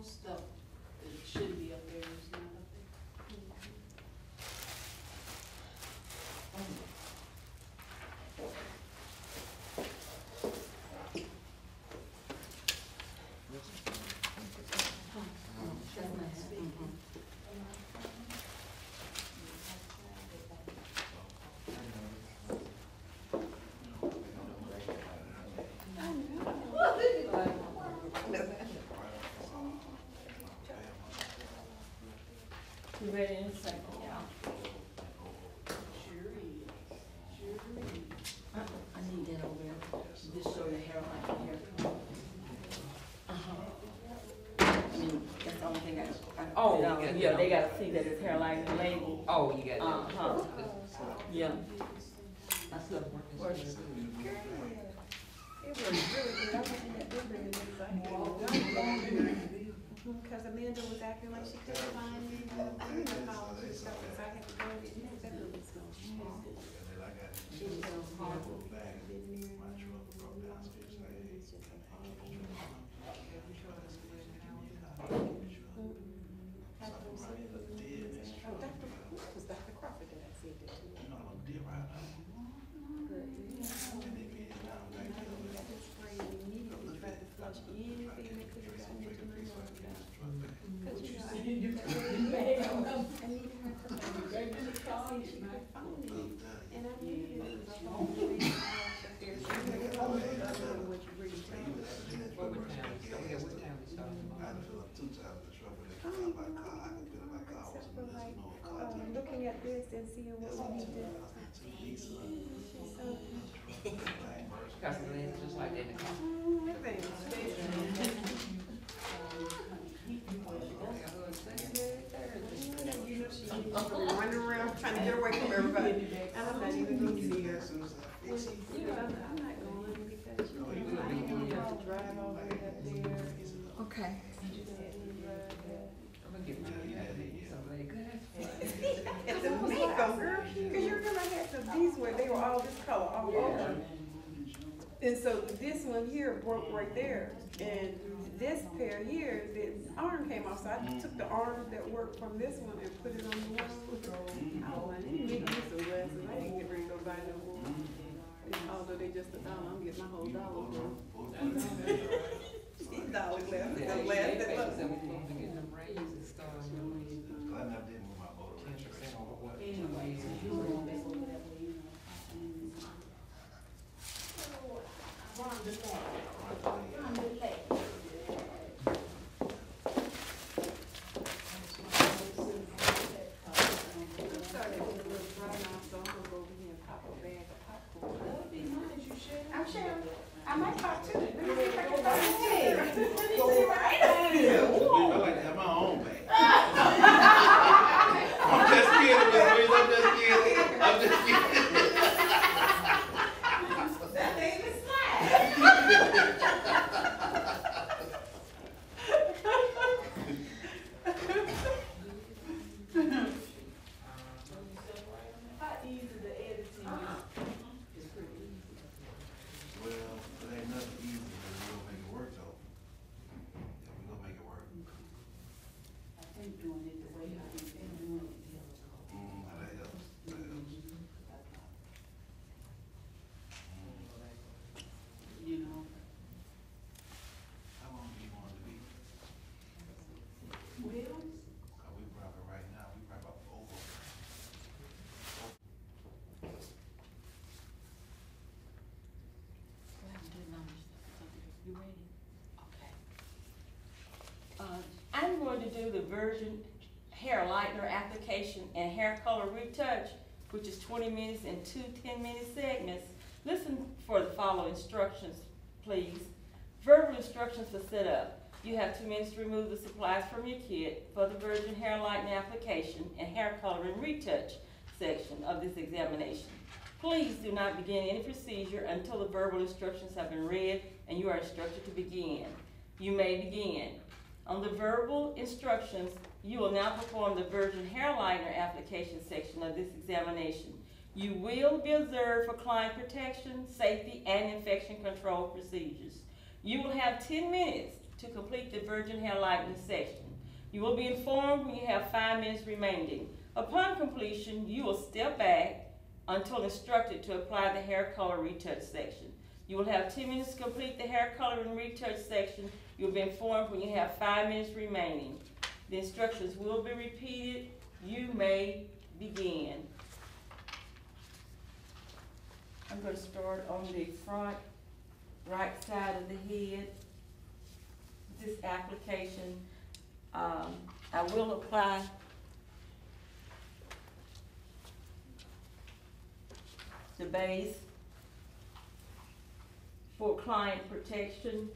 stuff that should be up there is not up there. You ready in a second, y'all? Sure is. Sure is. I need that over there. Just show the hairline here. I mean, that's the only thing Oh, you know, you got yeah, that they on. gotta see that it's hairline and label. Oh, you got that. Yeah. I still working. Where's- It was really good. I went in that building and it was like, because Amanda was acting like she couldn't find me, and files and stuff, so I had to go and get that building stuff. It was so horrible. Dr. Crawford that I said that to. Looking at this and seeing what we need to. Got some legs just like that in the car. Running around trying to get away from everybody. And I'm not even gonna see her. I'm not going because you have to drive all the way up there. Okay. I'm gonna get my some leg. It's a makeup, girl. Cause you remember I had some, these were, they were all this color all over. And so this one here broke right there. And this pair here, the arm came off. So I took the arm that worked from this one and put it on the one. I was like, they need me some glasses. I ain't getting ready to go buy no more. Although they just $1, I'm getting my whole dollar for them. These dollar glasses, the last that look. I might pop too. Let me see if I can find it. I like to have my own bag. I'm just kidding, Miss Reese. I'm just kidding. I'm just kidding. That thing is slide. How easy the editing is. It's pretty easy. Well, it ain't nothing easy, but we gonna make it work though. Yeah, we gonna make it work. I think doing it the way I've been doing it helps. That helps. That helps. You know, How long do you want it to be? well, We probably right now, we probably about over. You ready? Okay. I'm going to do the Virgin Hair Lightener application and hair color retouch, which is 20 minutes in two 10-minute segments. Listen for the following instructions, please. Verbal instructions for setup. You have 2 minutes to remove the supplies from your kit for the Virgin Hair Lightening application and hair coloring retouch section of this examination. Please do not begin any procedure until the verbal instructions have been read and you are instructed to begin. You may begin. On the verbal instructions, you will now perform the Virgin Hair Lightener application section of this examination. You will be observed for client protection, safety, and infection control procedures. You will have 10 minutes to complete the virgin hair lightening section. You will be informed when you have 5 minutes remaining. Upon completion, you will step back until instructed to apply the hair color retouch section. You will have 2 minutes to complete the hair color and retouch section. You'll be informed when you have 5 minutes remaining. The instructions will be repeated. You may begin. I'm going to start on the front right side of the head. This application, I will apply the base for client protection.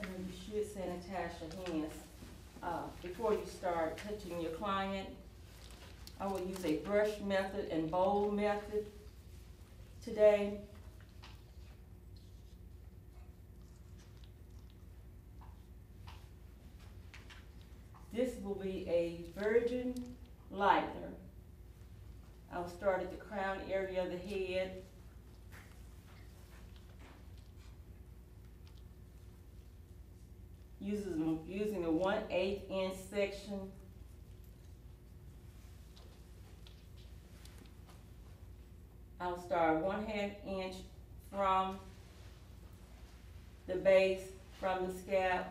And then you should sanitize your hands before you start touching your client. I will use a brush method and bowl method today. This will be a virgin lightener. I'll start at the crown area of the head. Using a 1/8 inch section. I'll start 1/2 inch from the base, from the scalp,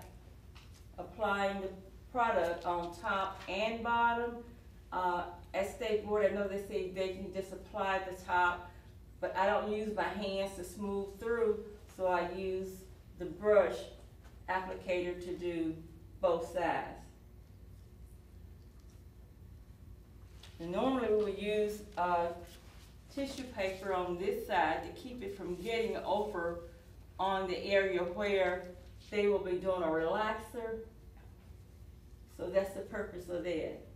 applying the product on top and bottom. At State Board, I know they say they can just apply the top, but I don't use my hands to smooth through, so I use the brush applicator to do both sides. And normally we would use tissue paper on this side to keep it from getting over on the area where they will be doing a relaxer. So that's the purpose of that.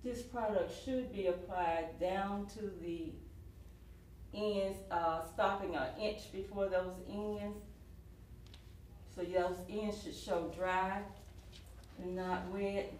This product should be applied down to the ends, stopping an inch before those ends. So those ends should show dry and not wet.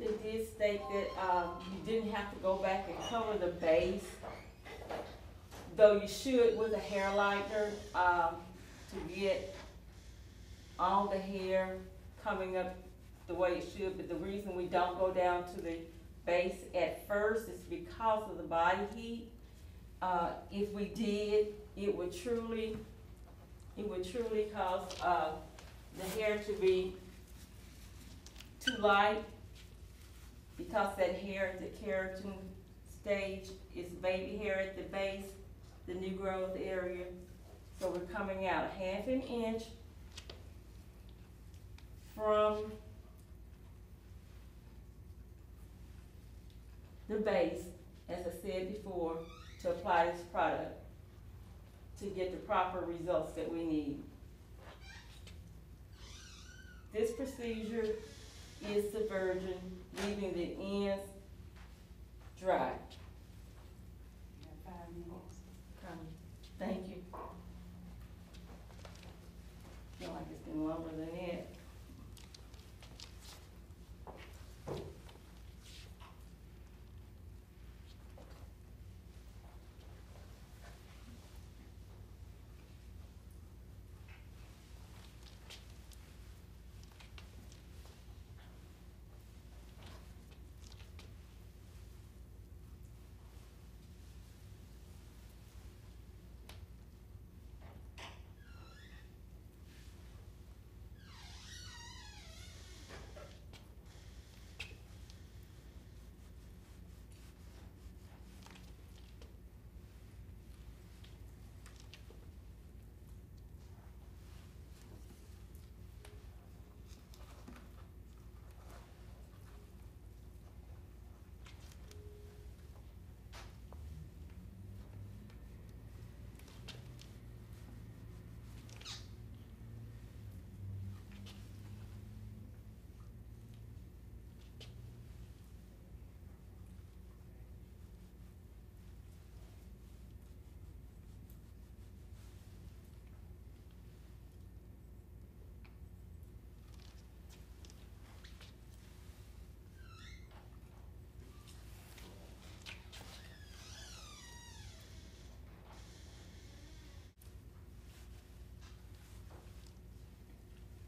It did state that, you didn't have to go back and cover the base, though you should with a hair lightener, to get all the hair coming up the way it should, but the reason we don't go down to the base at first is because of the body heat. If we did, it would truly cause, the hair to be too light, because that hair at the keratin stage is baby hair at the base, the new growth area. So we're coming out 1/2 inch from the base, as I said before, to apply this product to get the proper results that we need. This procedure is the virgin, leaving the ends dry. You have 5 minutes. Thank you. Feel like it's been longer than that.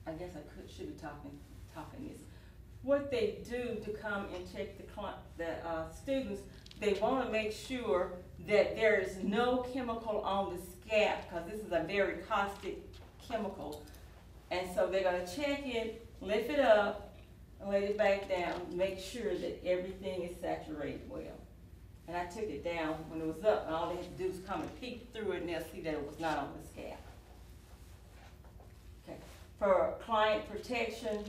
I guess I should be talking this. What they do to come and check the students, they want to make sure that there is no chemical on the scalp, because this is a very caustic chemical. And so they're gonna check it, lift it up, and lay it back down, make sure that everything is saturated well. And I took it down when it was up, and all they had to do was come and peek through it, and they'll see that it was not on the scalp. Okay. For client protection,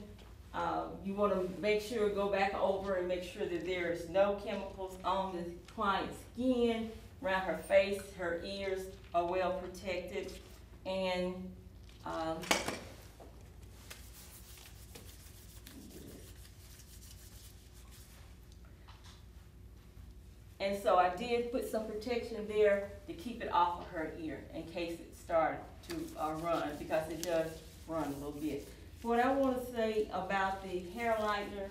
you want to make sure, go back over and make sure that there is no chemicals on the client's skin, around her face, her ears are well protected, and and so I did put some protection there to keep it off of her ear in case it started to run, because it does run a little bit. What I want to say about the hair lightener,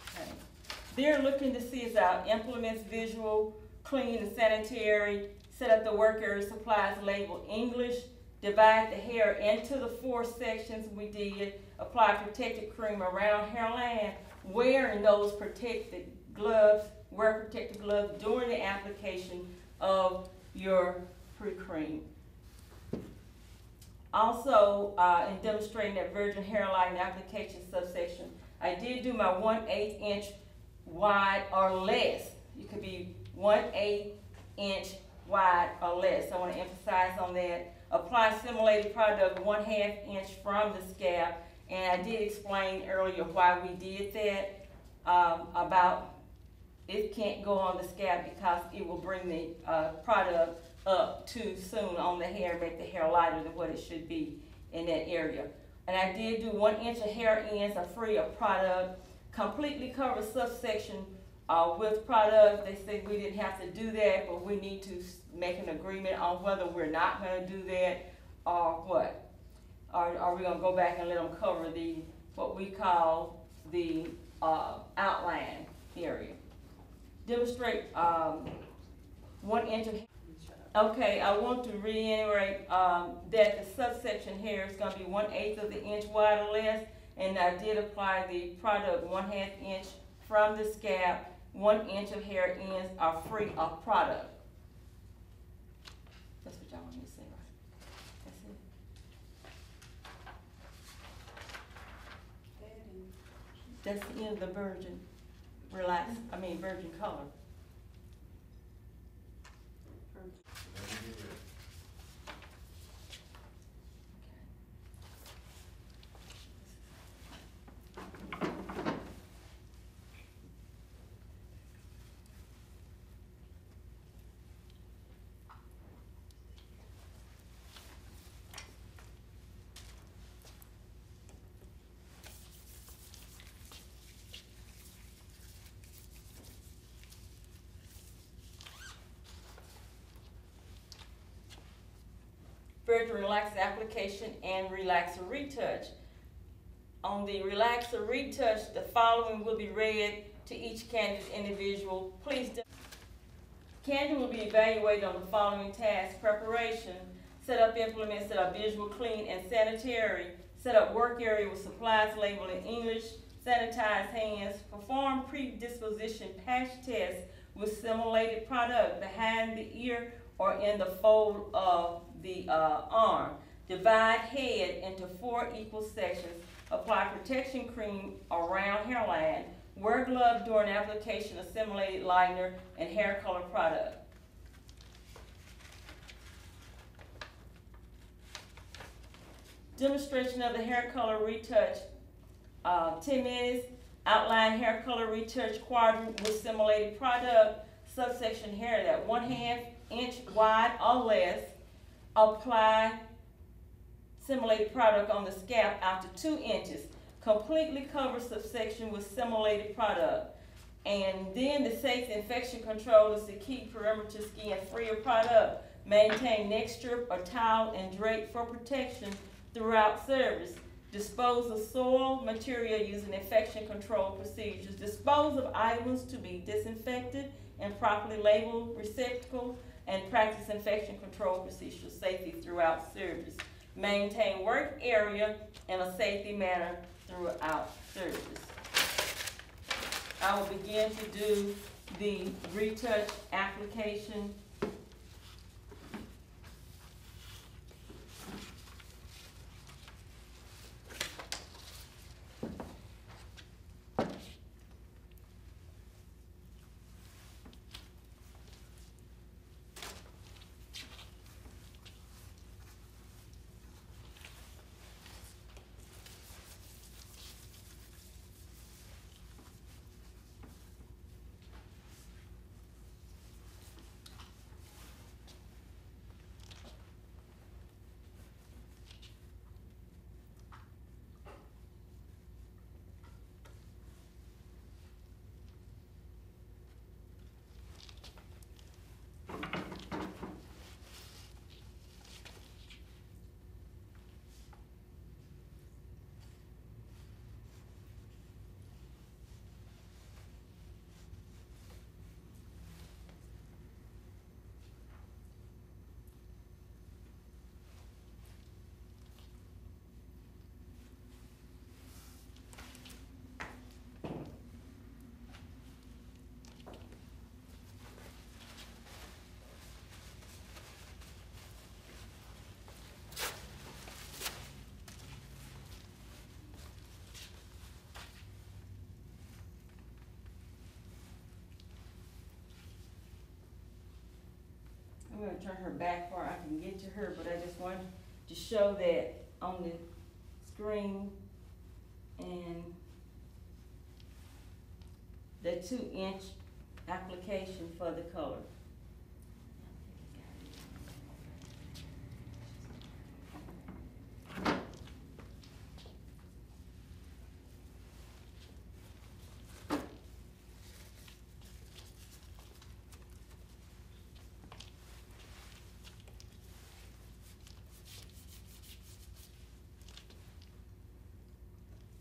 okay. They're looking to see if our implements visual, clean and sanitary, set up the work area supplies labeled English, divide the hair into the 4 sections we did, apply protective cream around hairline, wearing those protective gloves, wear protective gloves during the application of your pre-cream. Also, in demonstrating that virgin hair lightening application subsection, I did do my 1/8 inch wide or less. You could be 1/8 inch wide or less. I want to emphasize on that. Apply simulated product 1/2 inch from the scalp, and I did explain earlier why we did that, about it can't go on the scalp because it will bring the product up too soon on the hair, make the hair lighter than what it should be in that area. And I did do 1 inch of hair ends are free of product, completely cover subsection with product. They said we didn't have to do that, but we need to make an agreement on whether we're not going to do that or what. Are we going to go back and let them cover the, what we call the outline area. Demonstrate 1 inch of. Okay, I want to reiterate that the subsection hair is going to be 1/8 of the inch wide or less, and I did apply the product 1/2 inch from the scalp. 1 inch of hair ends are free of product. That's what y'all want me to say, right? That's it. That's the end of the virgin virgin color. Virgin Relaxer application and relaxer retouch. On the relaxer retouch, the following will be read to each candidate individual. Please do. Candidate will be evaluated on the following tasks: preparation, set up implements that are visual, clean, and sanitary, set up work area with supplies labeled in English, sanitize hands, perform predisposition patch tests with simulated product behind the ear or in the fold of the arm. Divide head into 4 equal sections. Apply protection cream around hairline. Wear gloves during application of simulated lightener and hair color product. Demonstration of the hair color retouch. 10 minutes. Outline hair color retouch quadrant with simulated product. Subsection hair that 1/2 inch wide or less. Apply simulated product on the scalp out to 2 inches. Completely cover subsection with simulated product. And then the safe infection control is to keep perimeter skin free of product. Maintain neck strip or towel and drape for protection throughout service. Dispose of soil material using infection control procedures. Dispose of items to be disinfected and properly labeled receptacle, and practice infection control procedures safely throughout service. Maintain work area in a safety manner throughout service. I will begin to do the retouch application. I'm gonna turn her back before I can get to her, but I just wanted to show that on the screen, and the 2-inch application for the color.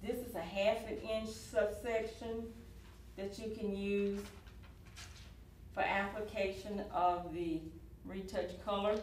This is a 1/2 inch subsection that you can use for application of the retouch color.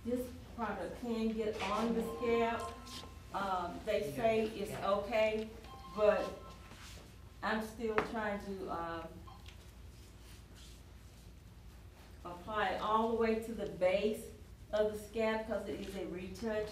this product can get on the scalp. They say it's okay, but I'm still trying to, apply it all the way to the base of the scalp because it is a retouch.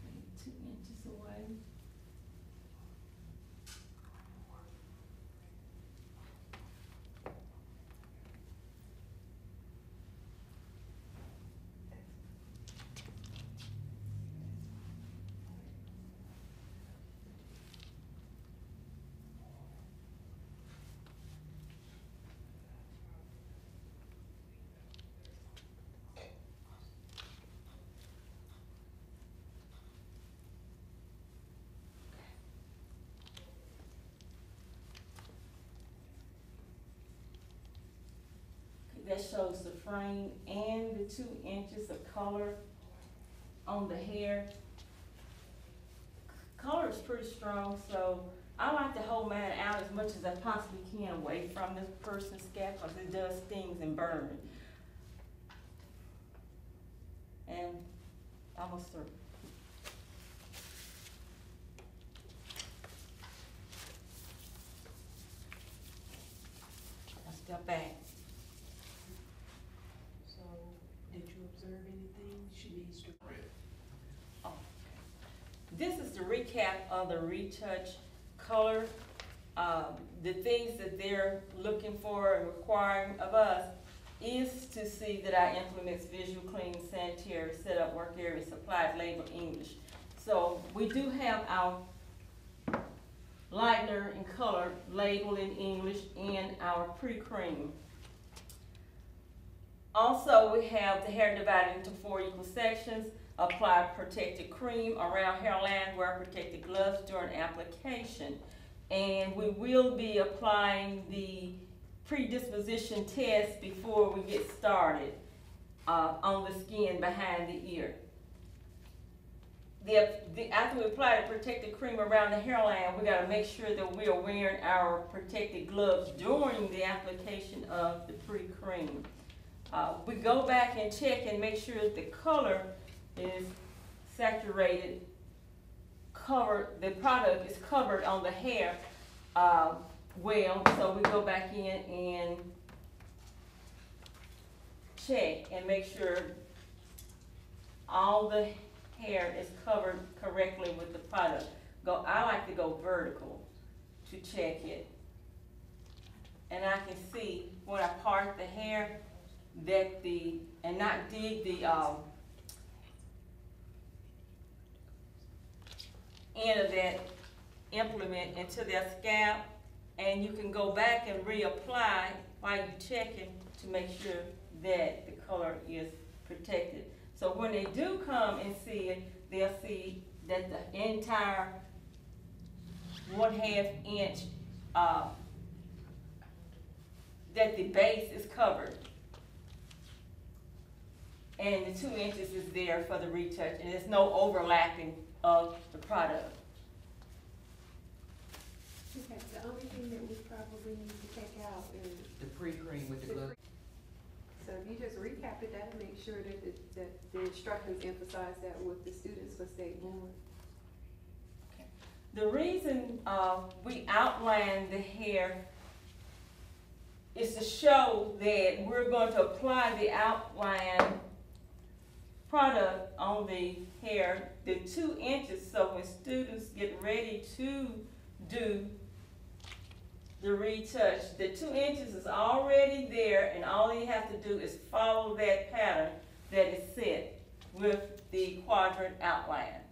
Okay, 2 inches away. That shows the frame and the 2 inches of color on the hair. Color is pretty strong, so I like to hold mine out as much as I possibly can away from this person's scalp because it does stings and burn. And almost through. Now step back. So, did you observe anything she needs to? Oh, okay. This is the recap of the retouch color. The things that they're looking for and requiring of us is to see that our implements visual, clean, sanitary, set up, work area, supplies, label English. So we do have our lightener and color labeled in English and our pre-cream. Also, we have the hair divided into 4 equal sections. Apply protected cream around hairline, wear protected gloves during application. And we will be applying the predisposition test before we get started on the skin behind the ear. After we apply the protected cream around the hairline, we gotta make sure that we are wearing our protected gloves during the application of the pre-cream. We go back and check and make sure that the color is saturated, the product is covered on the hair well, so we go back in and check and make sure all the hair is covered correctly with the product. I like to go vertical to check it. And I can see when I part the hair that and not dig the end of that implement into their scalp, and you can go back and reapply while you're checking to make sure that the color is protected. So when they do come and see it, they'll see that the entire 1/2 inch, that the base is covered. And the 2 inches is there for the retouch, and there's no overlapping of the product. Okay, the only thing that we probably need to take out is. The pre-cream with the glove. So if you just recap it, that'll make sure that the instructors emphasize that with the students for state board. The reason we outline the hair is to show that we're going to apply the outline product on the hair, the 2 inches, so when students get ready to do the retouch, the 2 inches is already there, and all you have to do is follow that pattern that is set with the quadrant outline.